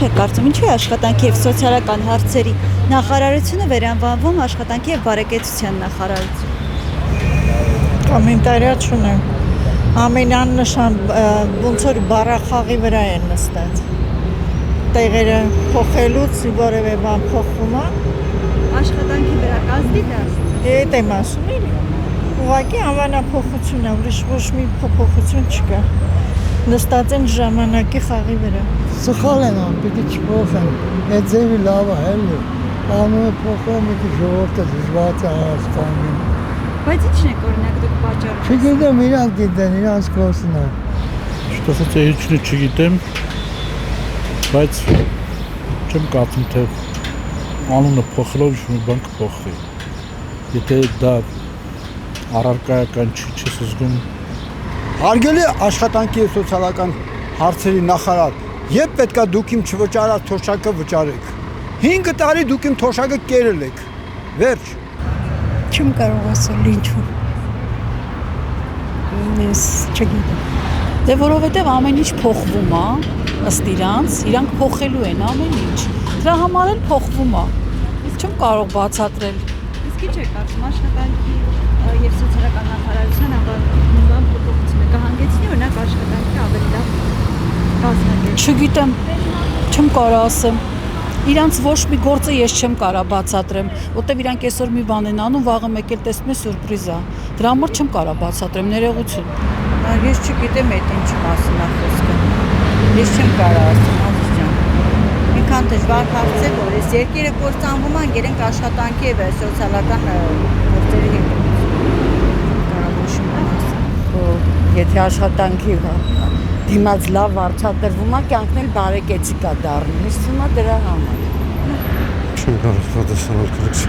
չէ, կարծում ինչու է աշխատանքի եւ սոցիալական հարցերի նախարարությունը վերանվանվում աշխատանքի եւ բարեկեցության նախարարություն։ Կոմենտարիա չունեմ։ Ամեն աննշան ոնց որ բառախաղի վրա են նստած։ Տեղերը փոխելուց որևէ բան փոխվում է։ Աշխատանքի վրա կազդի դաստ։ Այդ եմ ասում էլի։ Ուղղակի անվանափոխություն է, ուրիշ ոչ մի փոփոխություն չկա։ Նստած են ժամանակի խաղի վրա։ Սխալ են անում, պիտի չփոխեն։ Այդ ձևի լավ է, էլի։ Անունը փոխում է, ժողովուրդը դժվար է հասկանում։ Բայց ի՞նչն է օրինակ դուք պատճառը։ Չգիտեմ, իրանք գիտեն, իրանք գործն է։ Չտեսած էջնի չգիտեմ, բայց չեմ կարծում, թե անունը փոխելով ինչ-որ մի բան կփոխվի։ Եթե դա առարկայական չի, չես զգում։ Հարգելի աշխատանքի և սոցիալական հարցերի նախարար, երբ պետքա դուք իմ չվճարած թոշակը վճարեք։ 5 տարի դուք իմ թոշակը կերել եք։ Վերջ։ Չեմ կարող ասել ինչու։ Ես չգիտեմ։ Դե որովհետև ամեն ինչ փոխվում է, ըստ իրանք փոխելու են ամեն ինչ։ Դրա համար էլ փոխվում է։ Չեմ կարող բացատրել։ Իսկ ինչ է կարծում աշխատանքի եւ սոցիալական նախարարության անվանման փոփոխությունը կհանգեցնի օրինակ աշխատանքի ավելի լավ կազմակերպել։ Չգիտեմ, չեմ կարող ասեմ։ Իրանց ոչ մի գործը ես չեմ կարող բացատրեմ, որտեվ իրանք այսօր մի բան են անում, վաղը մեկ էլ տեսնում է սուրպրիզ է։ Դրա համար չեմ կարող բացատրեմ, ներողություն։ Ես չգիտեմ այդ ինչ մասին է խոսքը։ Ես չեմ կարող ասեմ, Ալիս ջան։ Այնքան դժվար հարց է, որ այս երկիրը կործանվում է, գերենք աշխատանքի եւ սոցիալական գործերի հետ։ Կարողություն ասեմ։ Եթե աշխատանքի դիմաց լավ վարձատրվում է, կյանքն էլ բարեկեցիկ է դառնում։ Իսկ հիմա դրա համար։ Չեմ կարող պատասխանել քրոջ։